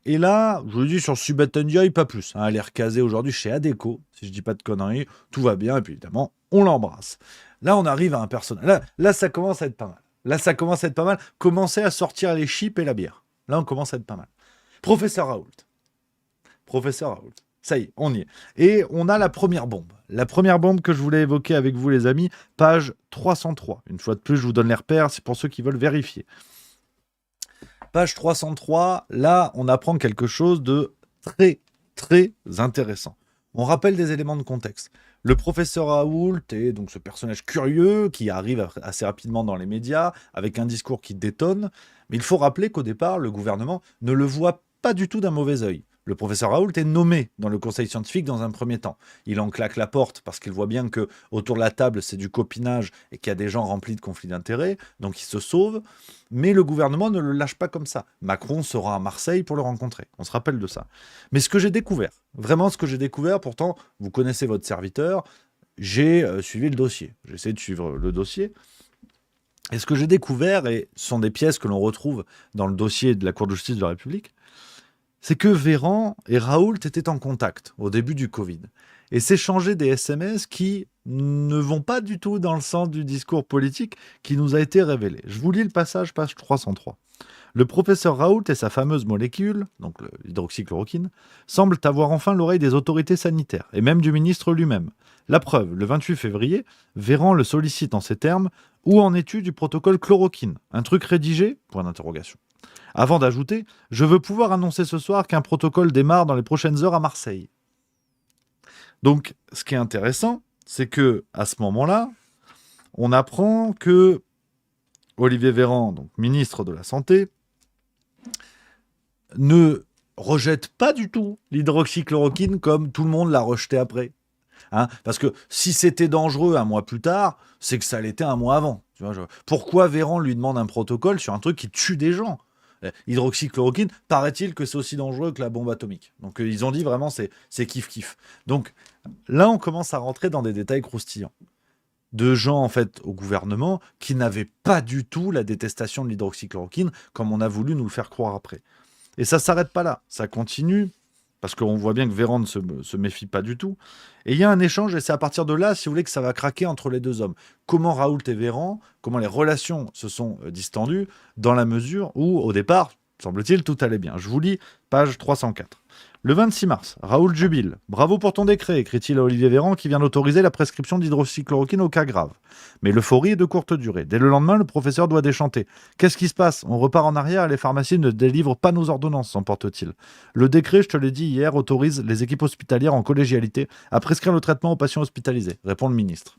Et là, je vous le dis, sur Subet NDI, pas plus. Hein, elle est recasée aujourd'hui chez Adecco, si je dis pas de conneries. Tout va bien, et puis évidemment, on l'embrasse. Là, on arrive à un personnage. Là, ça commence à être pas mal. Là, ça commence à être pas mal. Commencez à sortir les chips et la bière. Là, on commence à être pas mal. Professeur Raoult. Professeur Raoult. Ça y est, on y est. Et on a la première bombe. La première bombe que je voulais évoquer avec vous, les amis, page 303. Une fois de plus, je vous donne les repères, c'est pour ceux qui veulent vérifier. Page 303, là, on apprend quelque chose de très, très intéressant. On rappelle des éléments de contexte. Le professeur Raoult est donc ce personnage curieux qui arrive assez rapidement dans les médias avec un discours qui détonne. Mais il faut rappeler qu'au départ, le gouvernement ne le voit pas du tout d'un mauvais œil. Le professeur Raoult est nommé dans le conseil scientifique dans un premier temps. Il en claque la porte parce qu'il voit bien que autour de la table, c'est du copinage et qu'il y a des gens remplis de conflits d'intérêts. Donc il se sauve. Mais le gouvernement ne le lâche pas comme ça. Macron sera à Marseille pour le rencontrer. On se rappelle de ça. Mais ce que j'ai découvert, vraiment ce que j'ai découvert, pourtant, vous connaissez votre serviteur, j'ai suivi le dossier. J'ai essayé de suivre le dossier. Et ce que j'ai découvert, et ce sont des pièces que l'on retrouve dans le dossier de la Cour de justice de la République, c'est que Véran et Raoult étaient en contact au début du Covid et s'échangeaient des SMS qui ne vont pas du tout dans le sens du discours politique qui nous a été révélé. Je vous lis le passage, page 303. Le professeur Raoult et sa fameuse molécule, donc l'hydroxychloroquine, semblent avoir enfin l'oreille des autorités sanitaires et même du ministre lui-même. La preuve, le 28 février, Véran le sollicite en ces termes. Où en es-tu du protocole chloroquine? Un truc rédigé? Point d'interrogation. Avant d'ajouter, je veux pouvoir annoncer ce soir qu'un protocole démarre dans les prochaines heures à Marseille. Donc, ce qui est intéressant, c'est que à ce moment-là, on apprend que Olivier Véran, donc ministre de la Santé, ne rejette pas du tout l'hydroxychloroquine comme tout le monde l'a rejeté après. Hein, parce que si c'était dangereux un mois plus tard, c'est que ça l'était un mois avant. Tu vois, pourquoi Véran lui demande un protocole sur un truc qui tue des gens? Hydroxychloroquine, paraît-il que c'est aussi dangereux que la bombe atomique. Donc ils ont dit vraiment c'est kiff-kiff. Donc là, on commence à rentrer dans des détails croustillants. De gens, en fait, au gouvernement qui n'avaient pas du tout la détestation de l'hydroxychloroquine comme on a voulu nous le faire croire après. Et ça ne s'arrête pas là. Ça continue, parce qu'on voit bien que Véran ne se méfie pas du tout. Et il y a un échange, et c'est à partir de là, si vous voulez, que ça va craquer entre les deux hommes. Comment Raoult et Véran, comment les relations se sont distendues, dans la mesure où, au départ, semble-t-il, tout allait bien. Je vous lis, page 304. Le 26 mars, Raoult jubile. Bravo pour ton décret, écrit-il à Olivier Véran, qui vient d'autoriser la prescription d'hydroxychloroquine aux cas graves. Mais l'euphorie est de courte durée. Dès le lendemain, le professeur doit déchanter. Qu'est-ce qui se passe? On repart en arrière et les pharmacies ne délivrent pas nos ordonnances, s'emporte-t-il. Le décret, je te l'ai dit hier, autorise les équipes hospitalières en collégialité à prescrire le traitement aux patients hospitalisés, répond le ministre.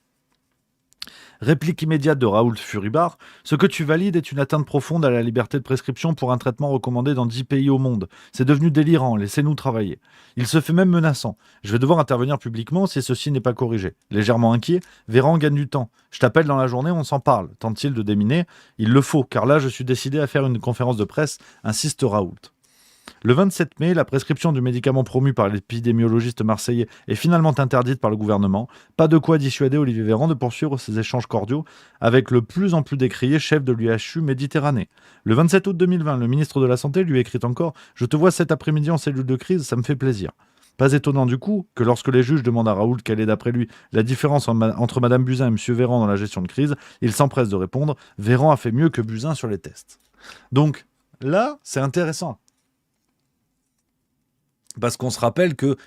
Réplique immédiate de Raoult Furibard. Ce que tu valides est une atteinte profonde à la liberté de prescription pour un traitement recommandé dans 10 pays au monde. C'est devenu délirant, laissez-nous travailler. Il se fait même menaçant. Je vais devoir intervenir publiquement si ceci n'est pas corrigé. Légèrement inquiet, Véran gagne du temps. Je t'appelle dans la journée, on s'en parle. Tente-t-il de déminer? Il le faut, car là je suis décidé à faire une conférence de presse, insiste Raoult. Le 27 mai, la prescription du médicament promu par l'épidémiologiste marseillais est finalement interdite par le gouvernement. Pas de quoi dissuader Olivier Véran de poursuivre ses échanges cordiaux avec le plus en plus décrié chef de l'UHU Méditerranée. Le 27 août 2020, le ministre de la Santé lui écrit encore « Je te vois cet après-midi en cellule de crise, ça me fait plaisir ». Pas étonnant du coup que lorsque les juges demandent à Raoult quelle est d'après lui la différence entre Madame Buzyn et M. Véran dans la gestion de crise, il s'empresse de répondre « Véran a fait mieux que Buzyn sur les tests ». Donc là, c'est intéressant. Parce qu'on se rappelle que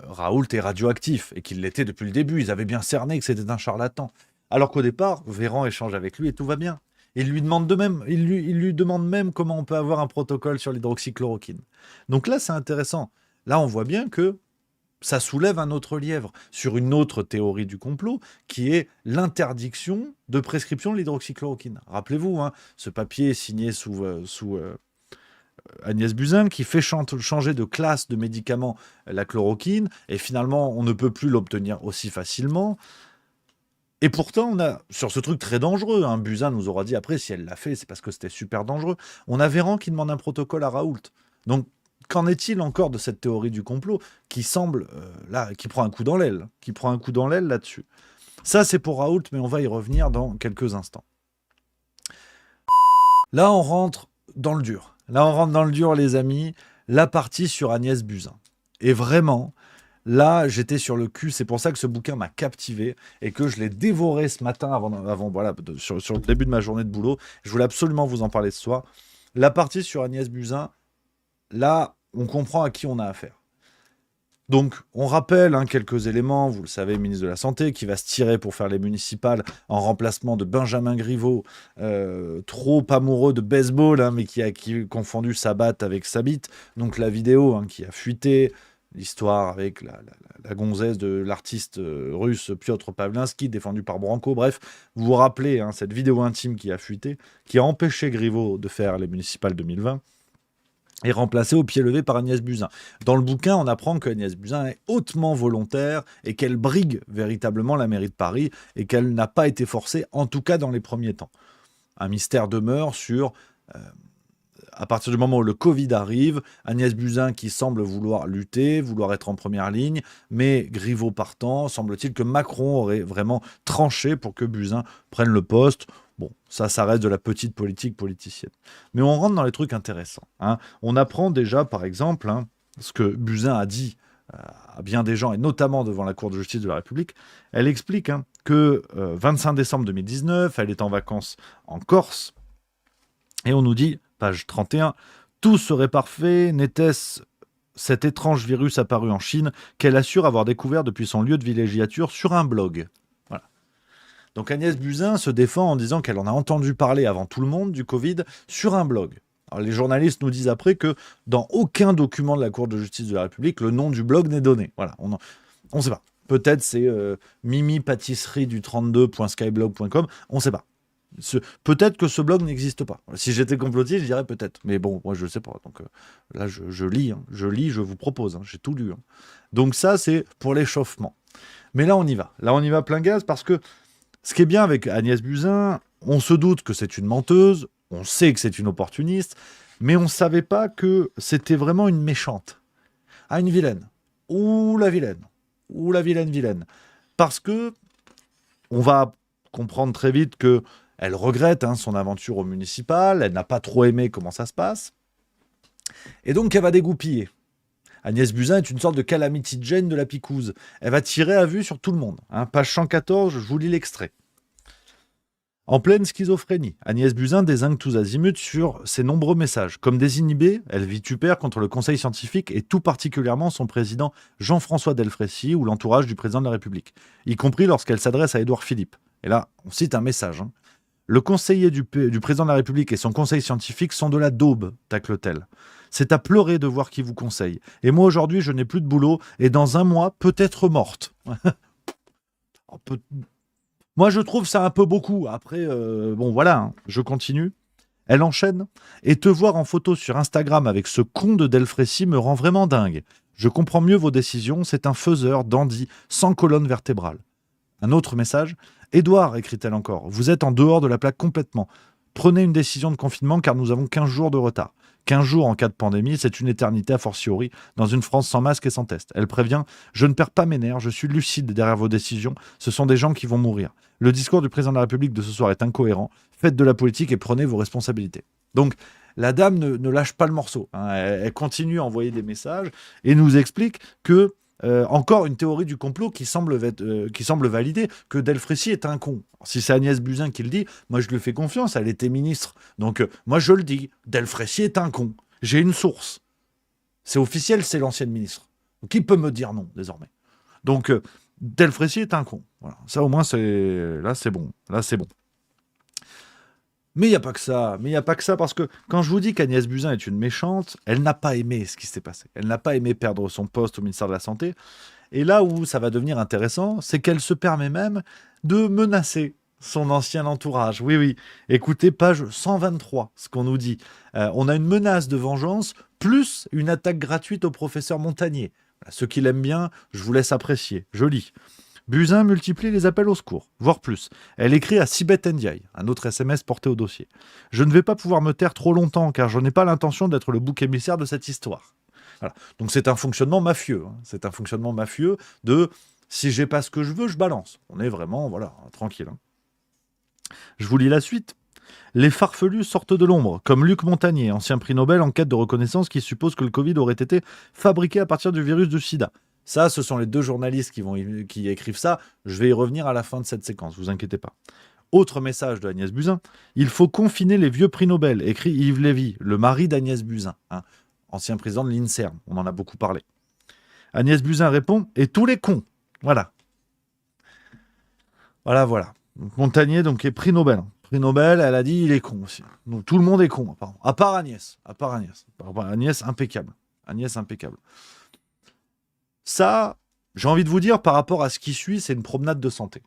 Raoult est radioactif et qu'il l'était depuis le début. Ils avaient bien cerné que c'était un charlatan. Alors qu'au départ, Véran échange avec lui et tout va bien. Il lui demande il lui demande même comment on peut avoir un protocole sur l'hydroxychloroquine. Donc là, c'est intéressant. Là, on voit bien que ça soulève un autre lièvre sur une autre théorie du complot qui est l'interdiction de prescription de l'hydroxychloroquine. Rappelez-vous, hein, ce papier signé sous Agnès Buzyn qui fait changer de classe de médicament la chloroquine et finalement on ne peut plus l'obtenir aussi facilement. Et pourtant on a, sur ce truc très dangereux, hein, Buzyn nous aura dit après si elle l'a fait c'est parce que c'était super dangereux, on a Véran qui demande un protocole à Raoult. Donc qu'en est-il encore de cette théorie du complot qui semble, là, qui prend un coup dans l'aile, là-dessus. Ça c'est pour Raoult mais on va y revenir dans quelques instants. Là on rentre dans le dur. Là, on rentre dans le dur, les amis. la partie sur Agnès Buzyn. Et vraiment, là, j'étais sur le cul. C'est pour ça que ce bouquin m'a captivé et que je l'ai dévoré ce matin voilà, sur le début de ma journée de boulot. Je voulais absolument vous en parler ce soir. La partie sur Agnès Buzyn, là, on comprend à qui on a affaire. Donc, on rappelle quelques éléments. Vous le savez, ministre de la Santé, qui va se tirer pour faire les municipales en remplacement de Benjamin Griveaux, trop amoureux de baseball, mais qui a confondu sa batte avec sa bite. Donc, la vidéo qui a fuité, l'histoire avec la gonzesse de l'artiste russe Piotr Pavlinsky, défendu par Branco. Bref, vous vous rappelez cette vidéo intime qui a fuité, qui a empêché Griveaux de faire les municipales 2020. Est remplacée au pied levé par Agnès Buzyn. Dans le bouquin, on apprend qu'Agnès Buzyn est hautement volontaire et qu'elle brigue véritablement la mairie de Paris et qu'elle n'a pas été forcée, en tout cas dans les premiers temps. Un mystère demeure sur, à partir du moment où le Covid arrive, Agnès Buzyn qui semble vouloir lutter, vouloir être en première ligne, mais Griveaux partant, semble-t-il que Macron aurait vraiment tranché pour que Buzyn prenne le poste. Bon, ça reste de la petite politique politicienne. Mais on rentre dans les trucs intéressants. On apprend déjà, par exemple, ce que Buzyn a dit à bien des gens, et notamment devant la Cour de justice de la République. Elle explique que 25 décembre 2019, elle est en vacances en Corse, et on nous dit, page 31, « Tout serait parfait, n'était-ce cet étrange virus apparu en Chine qu'elle assure avoir découvert depuis son lieu de villégiature sur un blog. » Donc Agnès Buzyn se défend en disant qu'elle en a entendu parler avant tout le monde du Covid sur un blog. Alors, les journalistes nous disent après que dans aucun document de la Cour de justice de la République, le nom du blog n'est donné. Voilà, on ne sait pas. Peut-être c'est mimi-pâtisserie du 32.skyblog.com, on ne sait pas. Peut-être que ce blog n'existe pas. Si j'étais complotiste, je dirais peut-être. Mais bon, moi je ne sais pas. Donc là, je lis, je vous propose, j'ai tout lu. Donc ça, c'est pour l'échauffement. Mais là, on y va. Là, on y va plein gaz parce que ce qui est bien avec Agnès Buzyn, on se doute que c'est une menteuse, on sait que c'est une opportuniste, mais on ne savait pas que c'était vraiment une méchante. Une vilaine. Ou la vilaine. Ou la vilaine. Parce que on va comprendre très vite qu'elle regrette son aventure au municipal, elle n'a pas trop aimé comment ça se passe, et donc elle va dégoupiller. Agnès Buzyn est une sorte de calamity Jane de la picouse. Elle va tirer à vue sur tout le monde. Page 114, je vous lis l'extrait. En pleine schizophrénie, Agnès Buzyn dézingue tous azimuts sur ses nombreux messages. Comme désinhibée, elle vitupère contre le Conseil scientifique et tout particulièrement son président Jean-François Delfraissy ou l'entourage du président de la République, y compris lorsqu'elle s'adresse à Édouard Philippe. Et là, on cite un message. Le conseiller du président de la République et son conseil scientifique sont de la daube, tacle-t-elle. C'est à pleurer de voir qui vous conseille. Et moi, aujourd'hui, je n'ai plus de boulot et dans un mois, peut-être morte. Moi, je trouve ça un peu beaucoup. Après, bon, voilà, je continue. Elle enchaîne. Et te voir en photo sur Instagram avec ce con de Delfraissy me rend vraiment dingue. Je comprends mieux vos décisions. C'est un faiseur, dandy, sans colonne vertébrale. Un autre message. Édouard, écrit-elle encore, vous êtes en dehors de la plaque complètement. Prenez une décision de confinement car nous avons 15 jours de retard. 15 jours en cas de pandémie, c'est une éternité a fortiori dans une France sans masque et sans test. Elle prévient, je ne perds pas mes nerfs, je suis lucide derrière vos décisions, ce sont des gens qui vont mourir. Le discours du président de la République de ce soir est incohérent, faites de la politique et prenez vos responsabilités. Donc, la dame ne lâche pas le morceau. Elle continue à envoyer des messages et nous explique que encore une théorie du complot qui semble valider que Delfraissy est un con. Si c'est Agnès Buzyn qui le dit, moi je lui fais confiance, elle était ministre. Donc moi je le dis, Delfraissy est un con. J'ai une source. C'est officiel, c'est l'ancienne ministre. Donc, qui peut me dire non désormais? Donc Delfraissy est un con. Voilà. Ça au moins là c'est bon. Mais il n'y a pas que ça, parce que quand je vous dis qu'Agnès Buzyn est une méchante, elle n'a pas aimé ce qui s'est passé. Elle n'a pas aimé perdre son poste au ministère de la Santé. Et là où ça va devenir intéressant, c'est qu'elle se permet même de menacer son ancien entourage. Oui. Écoutez, page 123, ce qu'on nous dit. On a une menace de vengeance, plus une attaque gratuite au professeur Montagnier. Voilà, ceux qui l'aiment bien, je vous laisse apprécier. Je lis. Buzyn multiplie les appels au secours, voire plus. Elle écrit à Sibeth Ndiaye, un autre SMS porté au dossier. « Je ne vais pas pouvoir me taire trop longtemps, car je n'ai pas l'intention d'être le bouc émissaire de cette histoire. » Voilà. Donc c'est un fonctionnement mafieux. C'est un fonctionnement mafieux de « si j'ai pas ce que je veux, je balance ». On est vraiment, voilà, tranquille. Je vous lis la suite. Les farfelus sortent de l'ombre, comme Luc Montagnier, ancien prix Nobel en quête de reconnaissance qui suppose que le Covid aurait été fabriqué à partir du virus du sida. Ça, ce sont les deux journalistes qui écrivent ça. Je vais y revenir à la fin de cette séquence, vous inquiétez pas. Autre message de Agnès Buzyn, il faut confiner les vieux prix Nobel, écrit Yves Lévy, le mari d'Agnès Buzyn, ancien président de l'INSERM, on en a beaucoup parlé. Agnès Buzyn répond, et tous les cons. Voilà. Voilà. Montagnier, donc, est prix Nobel. Prix Nobel, elle a dit, il est con aussi. Donc, tout le monde est con, apparemment. À part Agnès. Agnès, impeccable. Ça, j'ai envie de vous dire, par rapport à ce qui suit, c'est une promenade de santé.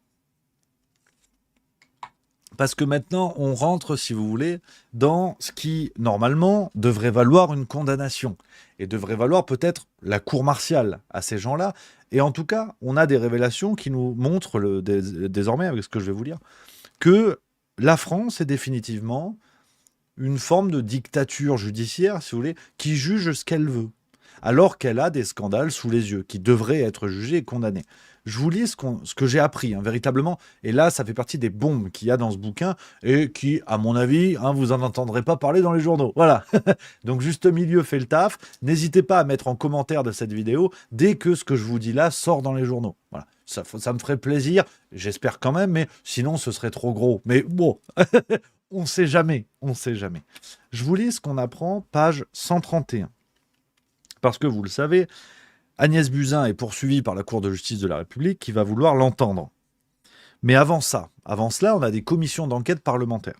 Parce que maintenant, on rentre, si vous voulez, dans ce qui, normalement, devrait valoir une condamnation. Et devrait valoir peut-être la cour martiale à ces gens-là. Et en tout cas, on a des révélations qui nous montrent, désormais, avec ce que je vais vous dire, que la France est définitivement une forme de dictature judiciaire, si vous voulez, qui juge ce qu'elle veut. Alors qu'elle a des scandales sous les yeux, qui devraient être jugés et condamnés. Je vous lis ce que j'ai appris, véritablement. Et là, ça fait partie des bombes qu'il y a dans ce bouquin et qui, à mon avis, vous en entendrez pas parler dans les journaux. Voilà. Donc, Juste Milieu fait le taf. N'hésitez pas à mettre en commentaire de cette vidéo dès que ce que je vous dis là sort dans les journaux. Voilà. Ça me ferait plaisir, j'espère quand même, mais sinon, ce serait trop gros. Mais bon, on sait jamais. Je vous lis ce qu'on apprend, page 131. Parce que vous le savez, Agnès Buzyn est poursuivie par la Cour de justice de la République qui va vouloir l'entendre. Mais avant cela, on a des commissions d'enquête parlementaires.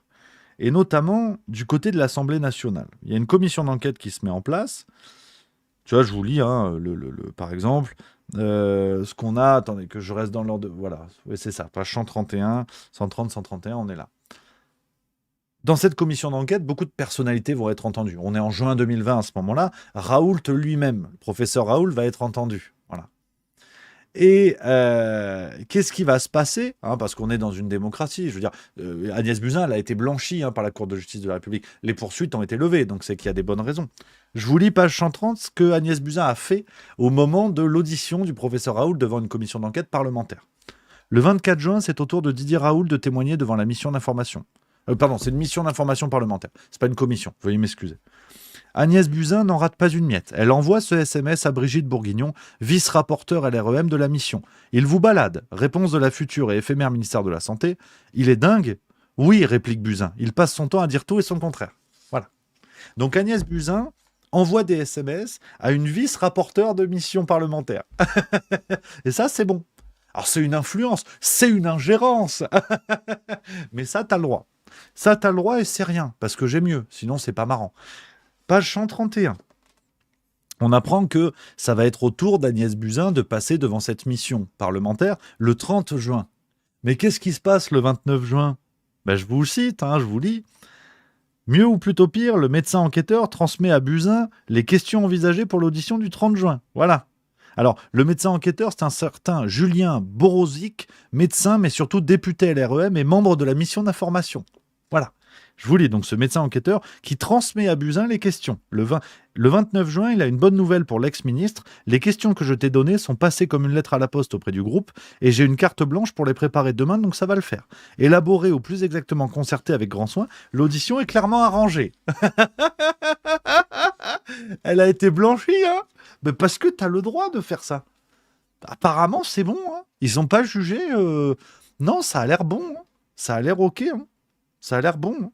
Et notamment du côté de l'Assemblée nationale. Il y a une commission d'enquête qui se met en place. Tu vois, je vous lis, par exemple, ce qu'on a... Attendez, que je reste dans l'ordre... Voilà, oui, c'est ça, page 131, 130, 131, on est là. Dans cette commission d'enquête, beaucoup de personnalités vont être entendues. On est en juin 2020 à ce moment-là. Raoult lui-même, le professeur Raoult, va être entendu. Voilà. Et qu'est-ce qui va se passer parce qu'on est dans une démocratie. Je veux dire, Agnès Buzyn, elle a été blanchie par la Cour de justice de la République. Les poursuites ont été levées, donc c'est qu'il y a des bonnes raisons. Je vous lis page 130 ce que Agnès Buzyn a fait au moment de l'audition du professeur Raoult devant une commission d'enquête parlementaire. Le 24 juin, c'est au tour de Didier Raoult de témoigner devant la mission d'information. C'est une mission d'information parlementaire. C'est pas une commission. Veuillez m'excuser. Agnès Buzyn n'en rate pas une miette. Elle envoie ce SMS à Brigitte Bourguignon, vice-rapporteur LREM de la mission. Il vous balade. Réponse de la future et éphémère ministère de la Santé. Il est dingue ? Oui, réplique Buzyn. Il passe son temps à dire tout et son contraire. Voilà. Donc Agnès Buzyn envoie des SMS à une vice-rapporteure de mission parlementaire. Et ça, c'est bon. Alors, c'est une influence, c'est une ingérence. Mais ça, t'as le droit. Ça, t'as le droit et c'est rien, parce que j'ai mieux, sinon c'est pas marrant. Page 131. On apprend que ça va être au tour d'Agnès Buzyn de passer devant cette mission parlementaire le 30 juin. Mais qu'est-ce qui se passe le 29 juin ? Je vous cite, je vous lis. Mieux ou plutôt pire, le médecin enquêteur transmet à Buzyn les questions envisagées pour l'audition du 30 juin. Voilà. Alors, le médecin enquêteur, c'est un certain Julien Borozic, médecin, mais surtout député LREM et membre de la mission d'information. Voilà. Je vous lis donc ce médecin enquêteur qui transmet à Buzyn les questions. Le 29 juin, il a une bonne nouvelle pour l'ex-ministre. Les questions que je t'ai données sont passées comme une lettre à la poste auprès du groupe et j'ai une carte blanche pour les préparer demain, donc ça va le faire. Élaboré ou plus exactement concerté avec grand soin, l'audition est clairement arrangée. Elle a été blanchie, Mais parce que t'as le droit de faire ça. Apparemment, c'est bon, Ils n'ont pas jugé... Non, ça a l'air bon, Ça a l'air ok, Ça a l'air bon.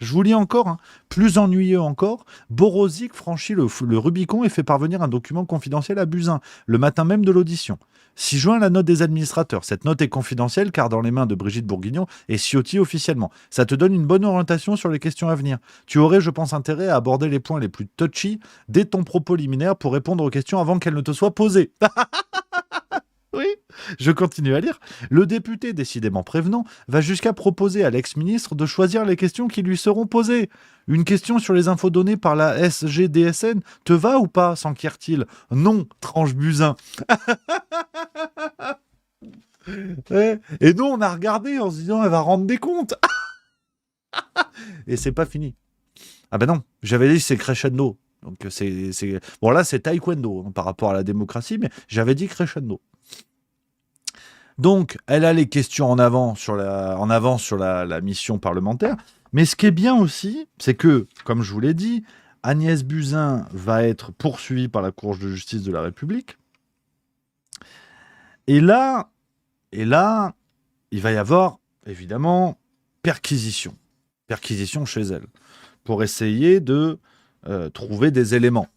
Je vous lis encore, plus ennuyeux encore, Borozic franchit le Rubicon et fait parvenir un document confidentiel à Buzyn, le matin même de l'audition. 6 juin, la note des administrateurs. Cette note est confidentielle car dans les mains de Brigitte Bourguignon et Ciotti officiellement. Ça te donne une bonne orientation sur les questions à venir. Tu aurais, je pense, intérêt à aborder les points les plus touchy dès ton propos liminaire pour répondre aux questions avant qu'elles ne te soient posées. Oui, je continue à lire. Le député, décidément prévenant, va jusqu'à proposer à l'ex-ministre de choisir les questions qui lui seront posées. Une question sur les infos données par la SGDSN te va ou pas, s'enquiert-il ? Non, tranche Buzyn. Et nous, on a regardé en se disant, elle va rendre des comptes. Et c'est pas fini. Ah ben non, j'avais dit c'est crescendo. Donc Bon là, c'est taekwondo par rapport à la démocratie, mais j'avais dit crescendo. Donc, elle a les questions en avant sur la mission parlementaire, Mais ce qui est bien aussi, c'est que, comme je vous l'ai dit, Agnès Buzyn va être poursuivie par la Cour de justice de la République. Et là, il va y avoir, évidemment, perquisition. Perquisition chez elle. Pour essayer de trouver des éléments.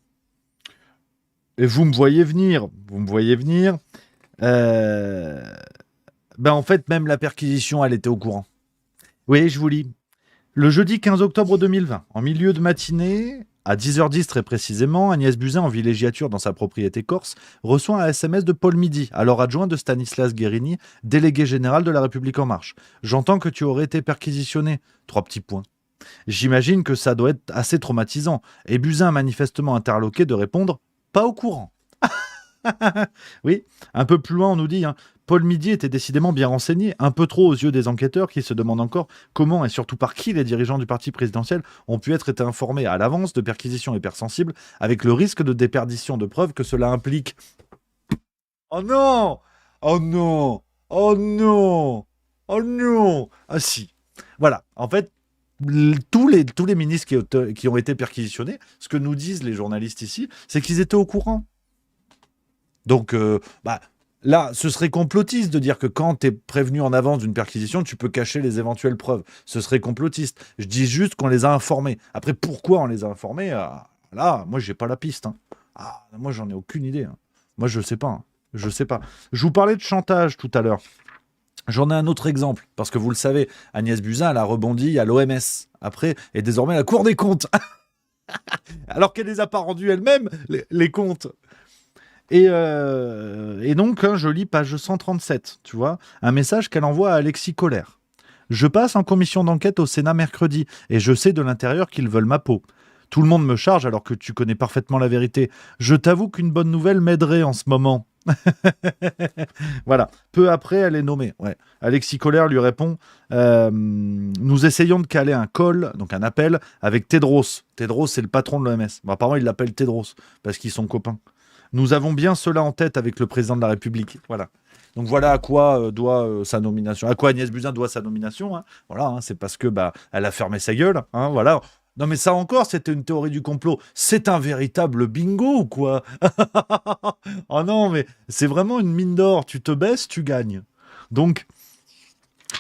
Et vous me voyez venir. En fait, même la perquisition, elle était au courant. Oui, je vous lis. Le jeudi 15 octobre 2020, en milieu de matinée, à 10h10 très précisément, Agnès Buzyn, en villégiature dans sa propriété corse, reçoit un SMS de Paul Midi, alors adjoint de Stanislas Guérini, délégué général de La République En Marche. J'entends que tu aurais été perquisitionné. 3 petits points. J'imagine que ça doit être assez traumatisant. Et Buzyn, manifestement interloqué, de répondre « pas au courant ». Oui, un peu plus loin, on nous dit Paul Midi était décidément bien renseigné, un peu trop aux yeux des enquêteurs qui se demandent encore comment et surtout par qui les dirigeants du parti présidentiel ont pu être informés à l'avance de perquisitions hypersensibles, avec le risque de déperdition de preuves que cela implique. Oh non! Oh non! Oh non! Oh non! Ah si. Voilà, en fait, tous les ministres qui ont été perquisitionnés, ce que nous disent les journalistes ici, c'est qu'ils étaient au courant. Donc, là, ce serait complotiste de dire que quand tu es prévenu en avance d'une perquisition, tu peux cacher les éventuelles preuves. Ce serait complotiste. Je dis juste qu'on les a informés. Après, pourquoi on les a informés là, moi, j'ai pas la piste. Moi, j'en ai aucune idée. Moi, je sais pas. Je sais pas. Je vous parlais de chantage tout à l'heure. J'en ai un autre exemple, parce que vous le savez, Agnès Buzyn, elle a rebondi à l'OMS. Après, et désormais à la Cour des comptes. Alors qu'elle les a pas rendus elle-même, les comptes. Et donc, je lis page 137, tu vois, un message qu'elle envoie à Alexis Collère. Je passe en commission d'enquête au Sénat mercredi, et je sais de l'intérieur qu'ils veulent ma peau. Tout le monde me charge alors que tu connais parfaitement la vérité. Je t'avoue qu'une bonne nouvelle m'aiderait en ce moment. Voilà. Peu après, elle est nommée. Ouais. Alexis Collère lui répond nous essayons de caler un call, donc un appel, avec Tedros. Tedros, c'est le patron de l'OMS. Apparemment, il l'appelle Tedros, parce qu'ils sont copains. Nous avons bien cela en tête avec le président de la République. Voilà. Donc voilà à quoi doit sa nomination. À quoi Agnès Buzyn doit sa nomination. Voilà, c'est parce que elle a fermé sa gueule. Voilà. Non mais ça encore, c'était une théorie du complot. C'est un véritable bingo ou quoi? Oh non, mais c'est vraiment une mine d'or. Tu te baisses, tu gagnes. Donc,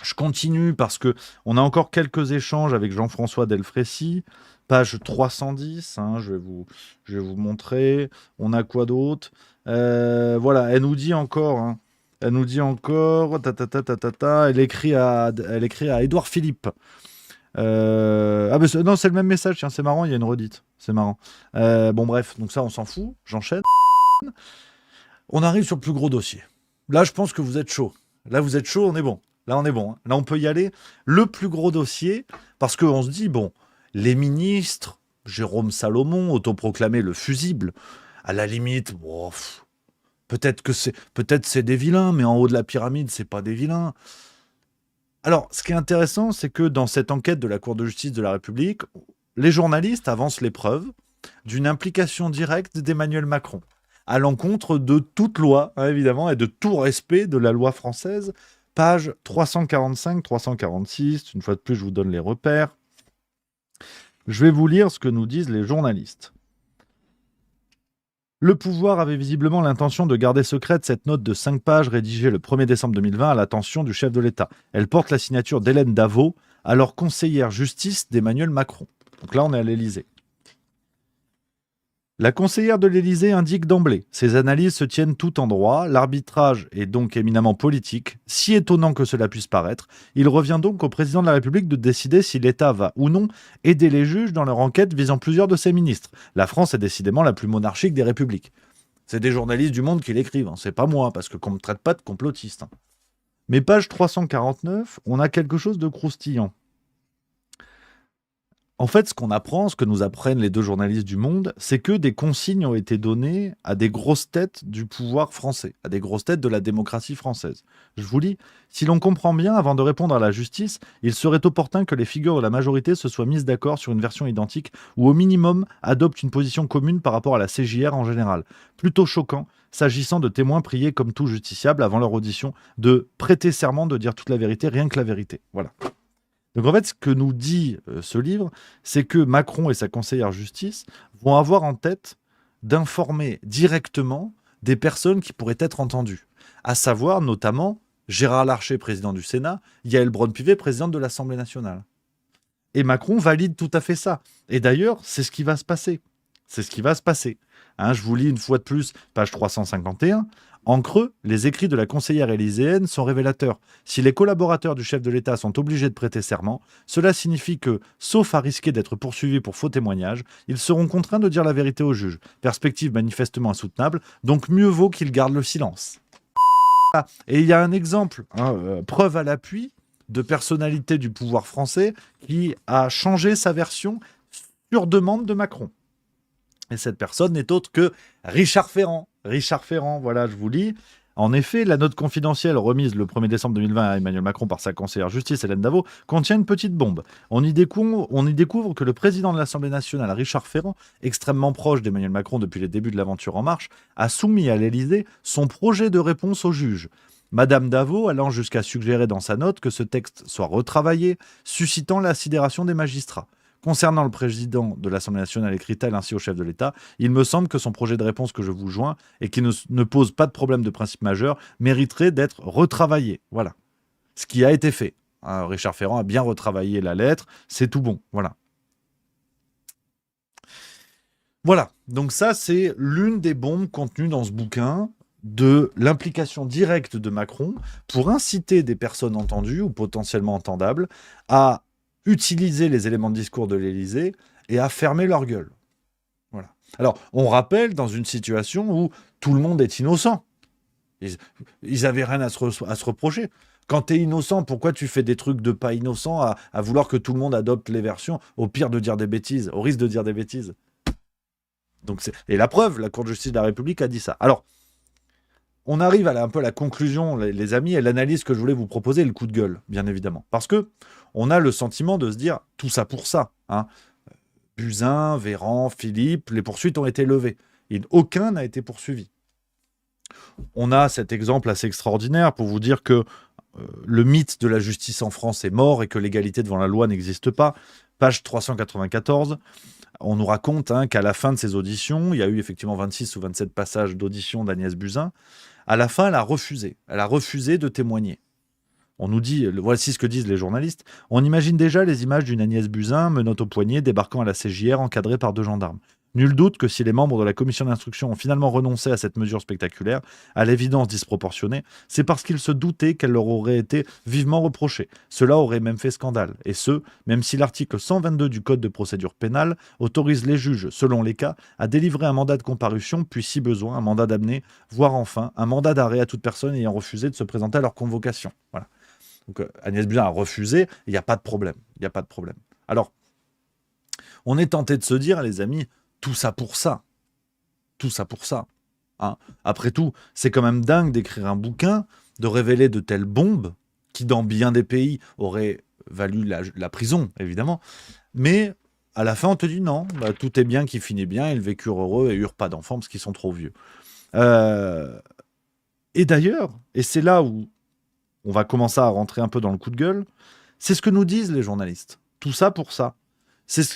je continue parce que on a encore quelques échanges avec Jean-François Delfrécy. Page 310, je vais vous montrer. On a quoi d'autre? Voilà, elle nous dit encore. Elle écrit à Édouard Philippe. Non, c'est le même message, tiens, c'est marrant, il y a une redite. C'est marrant. Bon, bref, donc ça, on s'en fout. J'enchaîne. On arrive sur le plus gros dossier. Là, je pense que vous êtes chaud. Là, vous êtes chaud, on est bon. Là, on est bon. Là, on peut y aller. Le plus gros dossier, parce qu'on se dit, bon, les ministres, Jérôme Salomon, autoproclamé le fusible, à la limite, peut-être c'est des vilains, mais en haut de la pyramide, c'est pas des vilains. Alors, ce qui est intéressant, c'est que dans cette enquête de la Cour de justice de la République, les journalistes avancent les preuves d'une implication directe d'Emmanuel Macron, à l'encontre de toute loi, évidemment, et de tout respect de la loi française. Page 345, 346, une fois de plus, je vous donne les repères. Je vais vous lire ce que nous disent les journalistes. Le pouvoir avait visiblement l'intention de garder secrète cette note de 5 pages rédigée le 1er décembre 2020 à l'attention du chef de l'État. Elle porte la signature d'Hélène Davot, alors conseillère justice d'Emmanuel Macron. Donc là, on est à l'Élysée. La conseillère de l'Élysée indique d'emblée, ces analyses se tiennent tout en droit, l'arbitrage est donc éminemment politique. Si étonnant que cela puisse paraître, il revient donc au président de la République de décider si l'État va ou non aider les juges dans leur enquête visant plusieurs de ses ministres. La France est décidément la plus monarchique des républiques. C'est des journalistes du Monde qui l'écrivent, c'est pas moi, parce qu'on ne me traite pas de complotiste. Mais page 349, on a quelque chose de croustillant. En fait, ce qu'on apprend, ce que nous apprennent les deux journalistes du Monde, c'est que des consignes ont été données à des grosses têtes du pouvoir français, à des grosses têtes de la démocratie française. Je vous lis, si l'on comprend bien, avant de répondre à la justice, il serait opportun que les figures de la majorité se soient mises d'accord sur une version identique ou au minimum adoptent une position commune par rapport à la CJR en général. Plutôt choquant, s'agissant de témoins priés comme tout justiciable avant leur audition, de prêter serment de dire toute la vérité, rien que la vérité. Voilà. Donc en fait, ce que nous dit ce livre, c'est que Macron et sa conseillère justice vont avoir en tête d'informer directement des personnes qui pourraient être entendues, à savoir notamment Gérard Larcher, président du Sénat, Yaël Braun-Pivet, présidente de l'Assemblée nationale. Et Macron valide tout à fait ça. Et d'ailleurs, c'est ce qui va se passer. C'est ce qui va se passer. Hein, je vous lis une fois de plus, page 351. En creux, les écrits de la conseillère élyséenne sont révélateurs. Si les collaborateurs du chef de l'État sont obligés de prêter serment, cela signifie que, sauf à risquer d'être poursuivis pour faux témoignage, ils seront contraints de dire la vérité au juge. Perspective manifestement insoutenable, donc mieux vaut qu'ils gardent le silence. Et il y a un exemple, preuve à l'appui, de personnalité du pouvoir français qui a changé sa version sur demande de Macron. Et cette personne n'est autre que Richard Ferrand. Richard Ferrand, voilà, je vous lis. En effet, la note confidentielle remise le 1er décembre 2020 à Emmanuel Macron par sa conseillère justice, Hélène Davot, contient une petite bombe. On y découvre que le président de l'Assemblée nationale, Richard Ferrand, extrêmement proche d'Emmanuel Macron depuis les débuts de l'aventure En Marche, a soumis à l'Élysée son projet de réponse au juge. Madame Davot allant jusqu'à suggérer dans sa note que ce texte soit retravaillé, suscitant la sidération des magistrats. Concernant le président de l'Assemblée nationale, écrit-elle ainsi au chef de l'État, il me semble que son projet de réponse que je vous joins et qui ne pose pas de problème de principe majeur mériterait d'être retravaillé. Voilà. Ce qui a été fait. Richard Ferrand a bien retravaillé la lettre, c'est tout bon. Voilà. Voilà. Donc ça, c'est l'une des bombes contenues dans ce bouquin de l'implication directe de Macron pour inciter des personnes entendues ou potentiellement entendables à utiliser les éléments de discours de l'Élysée et à fermer leur gueule. Voilà. Alors, on rappelle dans une situation où tout le monde est innocent. Ils n'avaient rien à se reprocher. Quand tu es innocent, pourquoi tu fais des trucs de pas innocent à vouloir que tout le monde adopte les versions, au pire de dire des bêtises, au risque de dire des bêtises. Donc et la preuve, la Cour de justice de la République a dit ça. Alors, on arrive un peu à la conclusion, les amis, et l'analyse que je voulais vous proposer, le coup de gueule, bien évidemment. Parce que on a le sentiment de se dire, tout ça pour ça. Hein. Buzyn, Véran, Philippe, les poursuites ont été levées. Et aucun n'a été poursuivi. On a cet exemple assez extraordinaire pour vous dire que le mythe de la justice en France est mort et que l'égalité devant la loi n'existe pas. Page 394. On nous raconte qu'à la fin de ces auditions, il y a eu effectivement 26 ou 27 passages d'audition d'Agnès Buzyn. À la fin, elle a refusé. Elle a refusé de témoigner. On nous dit, voici ce que disent les journalistes, on imagine déjà les images d'une Agnès Buzyn, menottes au poignet, débarquant à la CJR, encadrée par 2 gendarmes. Nul doute que si les membres de la commission d'instruction ont finalement renoncé à cette mesure spectaculaire, à l'évidence disproportionnée, c'est parce qu'ils se doutaient qu'elle leur aurait été vivement reprochée. Cela aurait même fait scandale. Et ce, même si l'article 122 du Code de procédure pénale autorise les juges, selon les cas, à délivrer un mandat de comparution, puis si besoin, un mandat d'amener, voire enfin, un mandat d'arrêt à toute personne ayant refusé de se présenter à leur convocation. Voilà. Donc Agnès Buzyn a refusé, il n'y a pas de problème. Il n'y a pas de problème. Alors, on est tenté de se dire, les amis, tout ça pour ça. Tout ça pour ça. Hein. Après tout, c'est quand même dingue d'écrire un bouquin, de révéler de telles bombes, qui dans bien des pays auraient valu la prison, évidemment. Mais à la fin, on te dit non, tout est bien qui finit bien, ils vécurent heureux et eurent pas d'enfants parce qu'ils sont trop vieux. Et d'ailleurs, et c'est là où on va commencer à rentrer un peu dans le coup de gueule, c'est ce que nous disent les journalistes. Tout ça pour ça.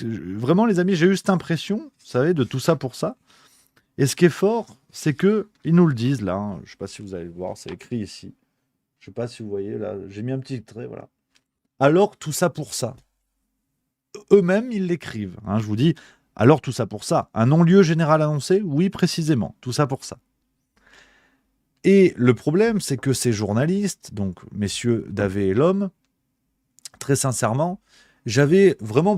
Vraiment, les amis, j'ai eu cette impression, vous savez, de tout ça pour ça. Et ce qui est fort, c'est qu'ils nous le disent là. Je ne sais pas si vous allez le voir, c'est écrit ici. Je ne sais pas si vous voyez là. J'ai mis un petit trait, voilà. Alors, tout ça pour ça. Eux-mêmes, ils l'écrivent. Je vous dis, alors tout ça pour ça. Un non-lieu général annoncé? Oui, précisément. Tout ça pour ça. Et le problème, c'est que ces journalistes, donc messieurs Davet et Lhomme, très sincèrement, j'avais vraiment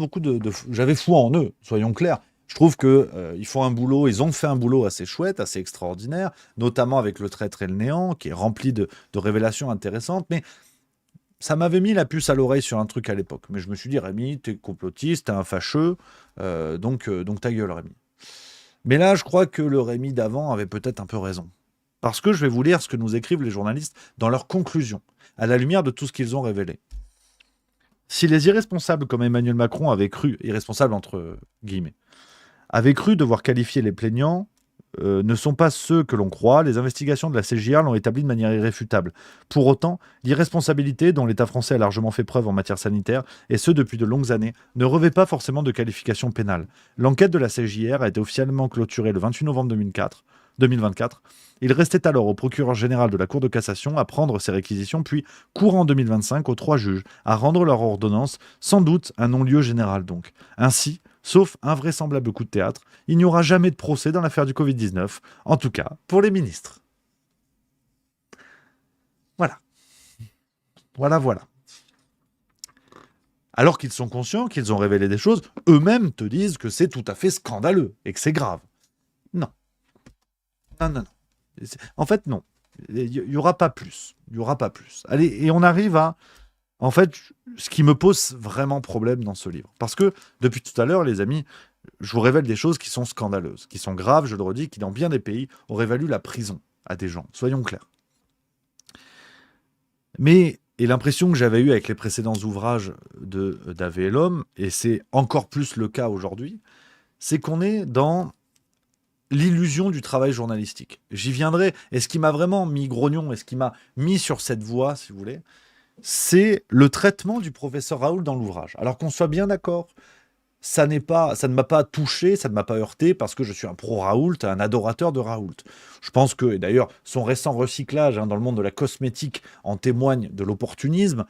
j'avais foi en eux, soyons clairs. Je trouve qu'ils font un boulot, ils ont fait un boulot assez chouette, assez extraordinaire, notamment avec Le Traître et le Néant, qui est rempli de révélations intéressantes, mais ça m'avait mis la puce à l'oreille sur un truc à l'époque. Mais je me suis dit, Rémi, t'es complotiste, t'es un fâcheux, donc ta gueule, Rémi. Mais là, je crois que le Rémi d'avant avait peut-être un peu raison. Parce que je vais vous lire ce que nous écrivent les journalistes dans leurs conclusions, à la lumière de tout ce qu'ils ont révélé. Si les irresponsables comme Emmanuel Macron avaient cru, irresponsables entre guillemets, avaient cru devoir qualifier les plaignants ne sont pas ceux que l'on croit. Les investigations de la CJR l'ont établi de manière irréfutable. Pour autant, l'irresponsabilité dont l'État français a largement fait preuve en matière sanitaire, et ce depuis de longues années, ne revêt pas forcément de qualification pénale. L'enquête de la CJR a été officiellement clôturée le 28 novembre 2024. Il restait alors au procureur général de la Cour de cassation à prendre ses réquisitions, puis, courant 2025, aux 3 juges à rendre leur ordonnance, sans doute un non-lieu général donc. Ainsi, sauf un vraisemblable coup de théâtre, il n'y aura jamais de procès dans l'affaire du Covid-19, en tout cas pour les ministres. Voilà. Voilà. Alors qu'ils sont conscients qu'ils ont révélé des choses, eux-mêmes te disent que c'est tout à fait scandaleux et que c'est grave. Non. En fait, non. Il n'y aura pas plus. Allez, et on arrive à... En fait, ce qui me pose vraiment problème dans ce livre. Parce que, depuis tout à l'heure, les amis, je vous révèle des choses qui sont scandaleuses, qui sont graves, je le redis, qui dans bien des pays auraient valu la prison à des gens. Soyons clairs. Mais, et l'impression que j'avais eue avec les précédents ouvrages de Davé et l'homme, et c'est encore plus le cas aujourd'hui, c'est qu'on est dans l'illusion du travail journalistique. J'y viendrai. Et ce qui m'a vraiment mis grognon, et ce qui m'a mis sur cette voie, si vous voulez, c'est le traitement du professeur Raoult dans l'ouvrage. Alors qu'on soit bien d'accord, ça ne m'a pas touché, ça ne m'a pas heurté, parce que je suis un pro-Raoult, un adorateur de Raoult. Je pense que, et d'ailleurs, son récent recyclage dans le monde de la cosmétique en témoigne de l'opportunisme.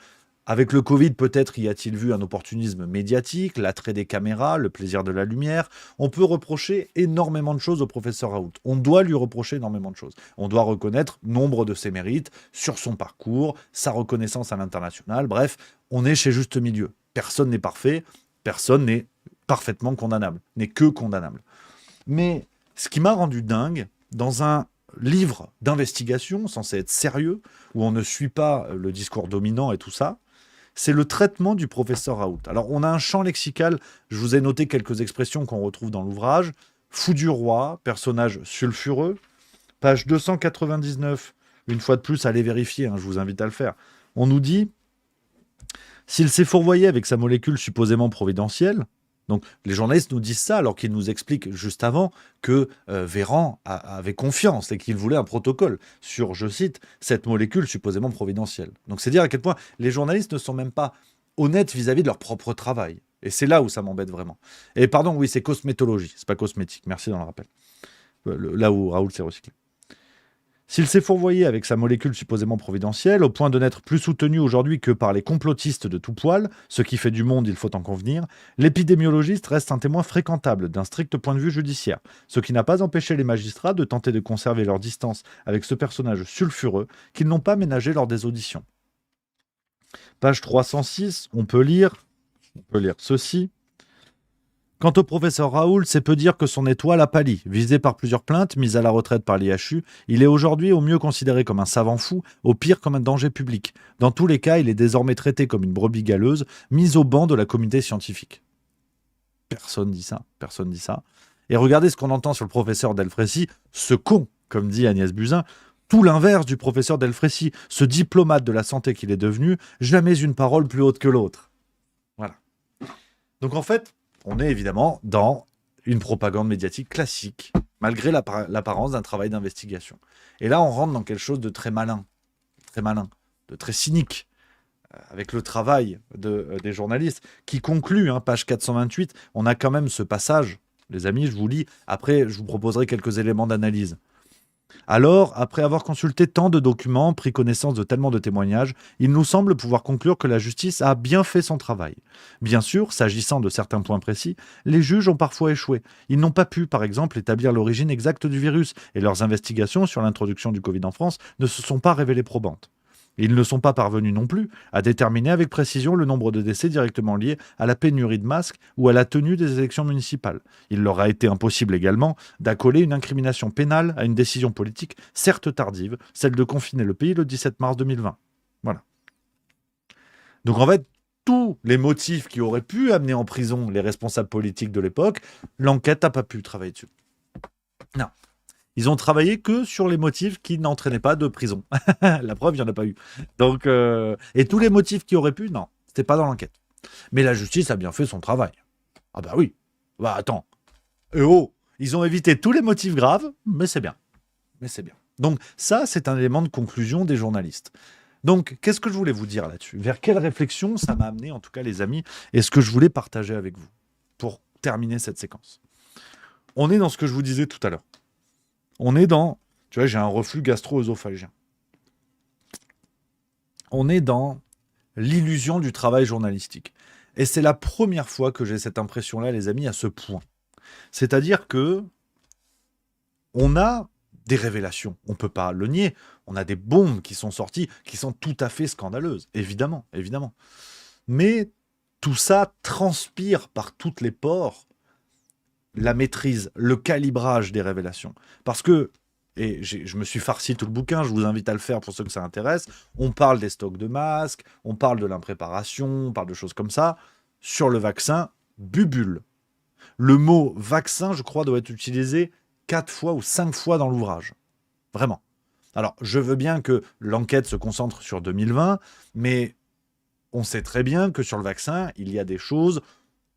Avec le Covid, peut-être y a-t-il vu un opportunisme médiatique, l'attrait des caméras, le plaisir de la lumière. On peut reprocher énormément de choses au professeur Raoult. On doit lui reprocher énormément de choses. On doit reconnaître nombre de ses mérites sur son parcours, sa reconnaissance à l'international. Bref, on est chez juste milieu. Personne n'est parfait, personne n'est parfaitement condamnable, n'est que condamnable. Mais ce qui m'a rendu dingue, dans un livre d'investigation censé être sérieux, où on ne suit pas le discours dominant et tout ça, c'est le traitement du professeur Raoult. Alors, on a un champ lexical, je vous ai noté quelques expressions qu'on retrouve dans l'ouvrage. Fou du roi, personnage sulfureux. Page 299, une fois de plus, allez vérifier, je vous invite à le faire. On nous dit, s'il s'est fourvoyé avec sa molécule supposément providentielle, donc les journalistes nous disent ça alors qu'ils nous expliquent juste avant que Véran avait confiance et qu'il voulait un protocole sur, je cite, cette molécule supposément providentielle. Donc c'est dire à quel point les journalistes ne sont même pas honnêtes vis-à-vis de leur propre travail. Et c'est là où ça m'embête vraiment. Et pardon, oui, c'est cosmétologie, c'est pas cosmétique. Merci dans le rappel. Là où Raoult s'est recyclé. S'il s'est fourvoyé avec sa molécule supposément providentielle, au point de n'être plus soutenu aujourd'hui que par les complotistes de tout poil, ce qui fait du monde, il faut en convenir, l'épidémiologiste reste un témoin fréquentable d'un strict point de vue judiciaire, ce qui n'a pas empêché les magistrats de tenter de conserver leur distance avec ce personnage sulfureux qu'ils n'ont pas ménagé lors des auditions. Page 306, on peut lire ceci. Quant au professeur Raoult, c'est peu dire que son étoile a pâli. Visé par plusieurs plaintes, mis à la retraite par l'IHU, il est aujourd'hui au mieux considéré comme un savant fou, au pire comme un danger public. Dans tous les cas, il est désormais traité comme une brebis galeuse, mise au banc de la communauté scientifique. Personne dit ça. Et regardez ce qu'on entend sur le professeur Delfrécy, ce con, comme dit Agnès Buzyn, tout l'inverse du professeur Delfrécy, ce diplomate de la santé qu'il est devenu, jamais une parole plus haute que l'autre. Voilà. Donc en fait, on est évidemment dans une propagande médiatique classique, malgré l'apparence d'un travail d'investigation. Et là, on rentre dans quelque chose de très malin, de très cynique, avec le travail des journalistes, qui conclut, page 428, on a quand même ce passage, les amis, je vous lis, après je vous proposerai quelques éléments d'analyse. Alors, après avoir consulté tant de documents, pris connaissance de tellement de témoignages, il nous semble pouvoir conclure que la justice a bien fait son travail. Bien sûr, s'agissant de certains points précis, les juges ont parfois échoué. Ils n'ont pas pu, par exemple, établir l'origine exacte du virus, et leurs investigations sur l'introduction du Covid en France ne se sont pas révélées probantes. Ils ne sont pas parvenus non plus à déterminer avec précision le nombre de décès directement liés à la pénurie de masques ou à la tenue des élections municipales. Il leur a été impossible également d'accoler une incrimination pénale à une décision politique, certes tardive, celle de confiner le pays le 17 mars 2020. Voilà. Donc en fait, tous les motifs qui auraient pu amener en prison les responsables politiques de l'époque, l'enquête n'a pas pu travailler dessus. Non. Ils ont travaillé que sur les motifs qui n'entraînaient pas de prison. La preuve, il n'y en a pas eu. Donc, et tous les motifs qui auraient pu, non, c'était pas dans l'enquête. Mais la justice a bien fait son travail. Ah bah oui. Bah attends. Ils ont évité tous les motifs graves, mais c'est bien. Mais c'est bien. Donc ça, c'est un élément de conclusion des journalistes. Donc, qu'est-ce que je voulais vous dire là-dessus? Vers quelle réflexion ça m'a amené, en tout cas, les amis, et ce que je voulais partager avec vous pour terminer cette séquence. On est dans ce que je vous disais tout à l'heure. On est dans... Tu vois, j'ai un reflux gastro-œsophagien. On est dans l'illusion du travail journalistique. Et c'est la première fois que j'ai cette impression-là, les amis, à ce point. C'est-à-dire que on a des révélations, on ne peut pas le nier. On a des bombes qui sont sorties, qui sont tout à fait scandaleuses, évidemment, évidemment. Mais tout ça transpire par toutes les pores la maîtrise, le calibrage des révélations. Parce que, et je me suis farci tout le bouquin, je vous invite à le faire pour ceux que ça intéresse, on parle des stocks de masques, on parle de l'impréparation, on parle de choses comme ça. Sur le vaccin, bubule. Le mot vaccin, je crois, doit être utilisé 4 fois ou 5 fois dans l'ouvrage. Vraiment. Alors, je veux bien que l'enquête se concentre sur 2020, mais on sait très bien que sur le vaccin, il y a des choses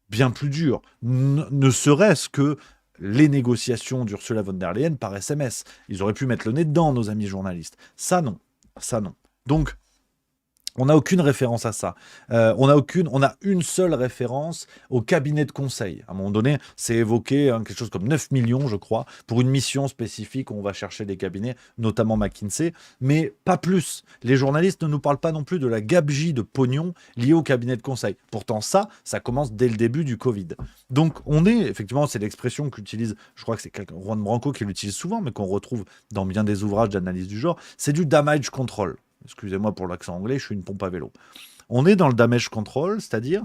bien plus dures. Ne serait-ce que les négociations d'Ursula von der Leyen par SMS. Ils auraient pu mettre le nez dedans, nos amis journalistes. Ça, non. Ça, non. Donc, on n'a aucune référence à ça. On a une seule référence au cabinet de conseil. À un moment donné, c'est évoqué quelque chose comme 9 millions, je crois, pour une mission spécifique où on va chercher des cabinets, notamment McKinsey, mais pas plus. Les journalistes ne nous parlent pas non plus de la gabegie de pognon liée au cabinet de conseil. Pourtant, ça commence dès le début du Covid. Donc, on est, effectivement, c'est l'expression qu'utilise, je crois que c'est Juan Branco qui l'utilise souvent, mais qu'on retrouve dans bien des ouvrages d'analyse du genre, c'est du damage control. Excusez-moi pour l'accent anglais, je suis une pompe à vélo. On est dans le damage control, c'est-à-dire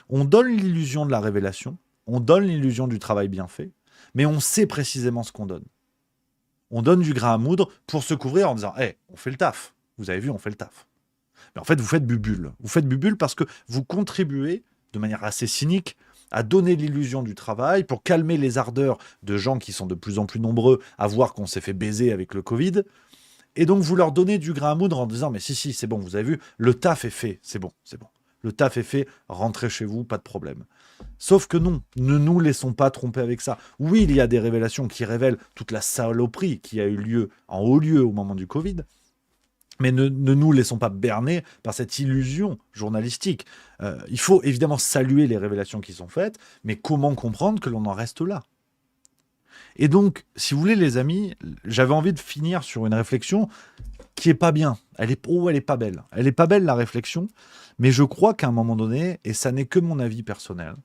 on donne l'illusion de la révélation, on donne l'illusion du travail bien fait, mais on sait précisément ce qu'on donne. On donne du grain à moudre pour se couvrir en disant « Hey, on fait le taf. Vous avez vu, on fait le taf. » Mais en fait, vous faites bubule. Vous faites bubule parce que vous contribuez de manière assez cynique à donner l'illusion du travail pour calmer les ardeurs de gens qui sont de plus en plus nombreux à voir qu'on s'est fait baiser avec le Covid. Et donc, vous leur donnez du grain à moudre en disant « Mais si, c'est bon, vous avez vu, le taf est fait, c'est bon, c'est bon. Le taf est fait, rentrez chez vous, pas de problème. » Sauf que non, ne nous laissons pas tromper avec ça. Oui, il y a des révélations qui révèlent toute la saloperie qui a eu lieu en haut lieu au moment du Covid, mais ne nous laissons pas berner par cette illusion journalistique. Il faut évidemment saluer les révélations qui sont faites, mais comment comprendre que l'on en reste là ? Et donc, si vous voulez, les amis, j'avais envie de finir sur une réflexion qui est pas bien. Elle est pas belle. Elle est pas belle, la réflexion, mais je crois qu'à un moment donné, et ça n'est que mon avis personnel,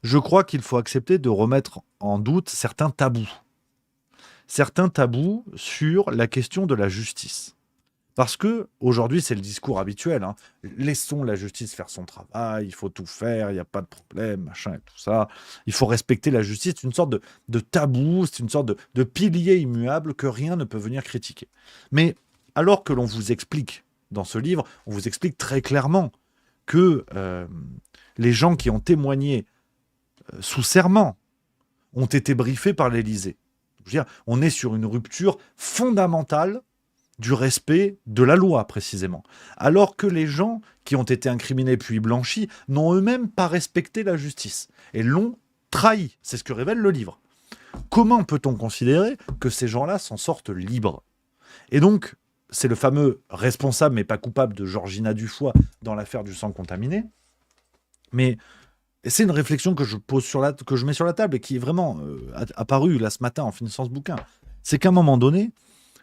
je crois qu'il faut accepter de remettre en doute certains tabous. Certains tabous sur la question de la justice. Parce que aujourd'hui, c'est le discours habituel. Laissons la justice faire son travail, il faut tout faire, il n'y a pas de problème, machin et tout ça. Il faut respecter la justice. C'est une sorte de tabou, c'est une sorte de pilier immuable que rien ne peut venir critiquer. Mais alors que l'on vous explique, dans ce livre, on vous explique très clairement que les gens qui ont témoigné sous serment ont été briefés par l'Élysée. Je veux dire, on est sur une rupture fondamentale du respect de la loi, précisément. Alors que les gens qui ont été incriminés puis blanchis n'ont eux-mêmes pas respecté la justice et l'ont trahi. C'est ce que révèle le livre. Comment peut-on considérer que ces gens-là s'en sortent libres ? Et donc, c'est le fameux responsable mais pas coupable de Georgina Dufoy dans l'affaire du sang contaminé. Mais c'est une réflexion que je mets sur la table et qui est vraiment apparue là ce matin en finissant ce bouquin. C'est qu'à un moment donné,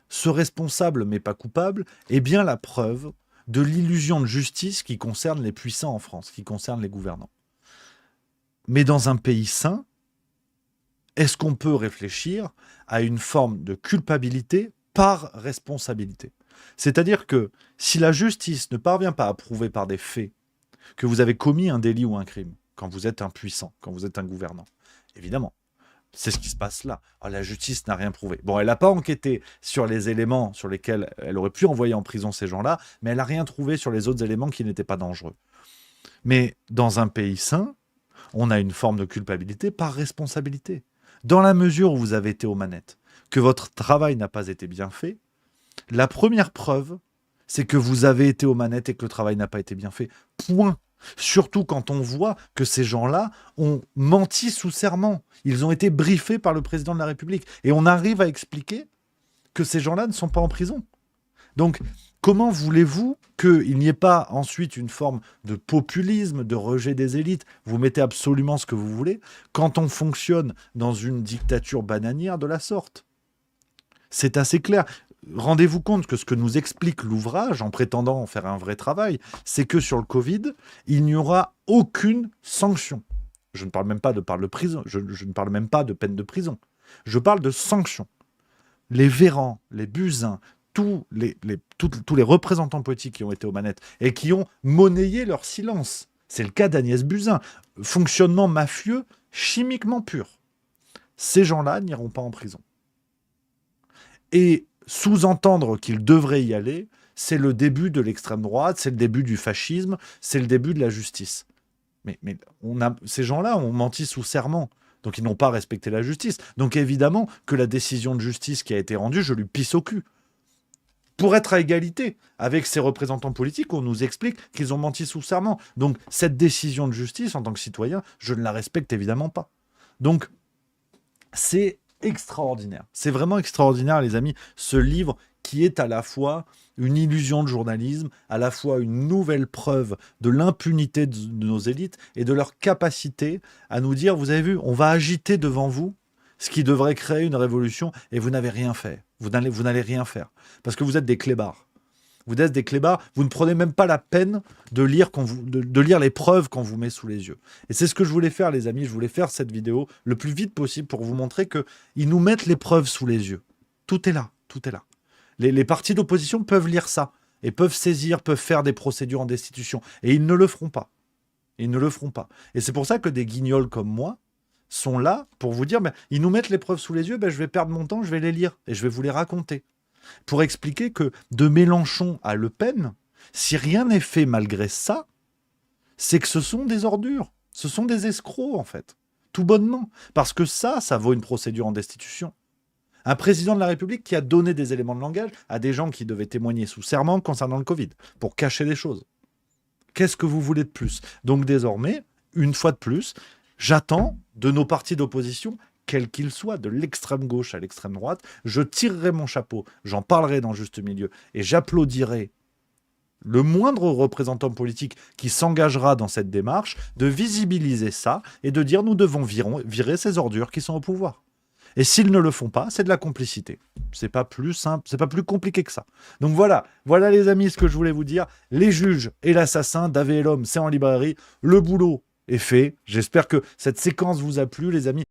ce responsable mais pas coupable est bien la preuve de l'illusion de justice qui concerne les puissants en France, qui concerne les gouvernants. Mais dans un pays sain, est-ce qu'on peut réfléchir à une forme de culpabilité par responsabilité ? C'est-à-dire que si la justice ne parvient pas à prouver par des faits que vous avez commis un délit ou un crime, quand vous êtes un puissant, quand vous êtes un gouvernant, évidemment, c'est ce qui se passe là. La justice n'a rien prouvé. Bon, elle n'a pas enquêté sur les éléments sur lesquels elle aurait pu envoyer en prison ces gens-là, mais elle n'a rien trouvé sur les autres éléments qui n'étaient pas dangereux. Mais dans un pays sain, on a une forme de culpabilité par responsabilité. Dans la mesure où vous avez été aux manettes, que votre travail n'a pas été bien fait, la première preuve, c'est que vous avez été aux manettes et que le travail n'a pas été bien fait. Point. Surtout quand on voit que ces gens-là ont menti sous serment. Ils ont été briefés par le président de la République. Et on arrive à expliquer que ces gens-là ne sont pas en prison. Donc, comment voulez-vous qu'il n'y ait pas ensuite une forme de populisme, de rejet des élites? Vous mettez absolument ce que vous voulez quand on fonctionne dans une dictature bananière de la sorte. C'est assez clair. Rendez-vous compte que ce que nous explique l'ouvrage, en prétendant en faire un vrai travail, c'est que sur le Covid, il n'y aura aucune sanction. Je ne parle même pas de prison, je ne parle même pas de peine de prison. Je parle de sanctions. Les Véran, les Buzyn, tous les représentants politiques qui ont été aux manettes et qui ont monnayé leur silence. C'est le cas d'Agnès Buzyn. Fonctionnement mafieux, chimiquement pur. Ces gens-là n'iront pas en prison. Et sous-entendre qu'ils devraient y aller, c'est le début de l'extrême droite, c'est le début du fascisme, c'est le début de la justice. Mais ces gens-là ont menti sous serment. Donc ils n'ont pas respecté la justice. Donc évidemment que la décision de justice qui a été rendue, je lui pisse au cul. Pour être à égalité avec ces représentants politiques, on nous explique qu'ils ont menti sous serment. Donc cette décision de justice, en tant que citoyen, je ne la respecte évidemment pas. Donc c'est extraordinaire. C'est vraiment extraordinaire, les amis, ce livre qui est à la fois une illusion de journalisme, à la fois une nouvelle preuve de l'impunité de nos élites et de leur capacité à nous dire, vous avez vu, on va agiter devant vous ce qui devrait créer une révolution et vous n'avez rien fait. Vous n'allez rien faire. Parce que vous êtes des clébards. Vous êtes des clébards, vous ne prenez même pas la peine de lire, de lire les preuves qu'on vous met sous les yeux. Et c'est ce que je voulais faire, les amis. Je voulais faire cette vidéo le plus vite possible pour vous montrer qu'ils nous mettent les preuves sous les yeux. Tout est là, tout est là. Les partis d'opposition peuvent lire ça, et peuvent saisir, peuvent faire des procédures en destitution. Et ils ne le feront pas. Ils ne le feront pas. Et c'est pour ça que des guignols comme moi sont là pour vous dire, ils nous mettent les preuves sous les yeux, je vais perdre mon temps, je vais les lire, et je vais vous les raconter. Pour expliquer que de Mélenchon à Le Pen, si rien n'est fait malgré ça, c'est que ce sont des ordures. Ce sont des escrocs, en fait. Tout bonnement. Parce que ça vaut une procédure en destitution. Un président de la République qui a donné des éléments de langage à des gens qui devaient témoigner sous serment concernant le Covid, pour cacher des choses. Qu'est-ce que vous voulez de plus? Donc désormais, une fois de plus, j'attends de nos partis d'opposition, quels qu'ils soient, de l'extrême gauche à l'extrême droite, je tirerai mon chapeau, j'en parlerai dans Juste Milieu, et j'applaudirai le moindre représentant politique qui s'engagera dans cette démarche, de visibiliser ça et de dire nous devons virer ces ordures qui sont au pouvoir. Et s'ils ne le font pas, c'est de la complicité. C'est pas plus simple, c'est pas plus compliqué que ça. Donc voilà les amis, ce que je voulais vous dire. Les juges et l'assassin, Davé et l'homme, c'est en librairie. Le boulot est fait. J'espère que cette séquence vous a plu, les amis.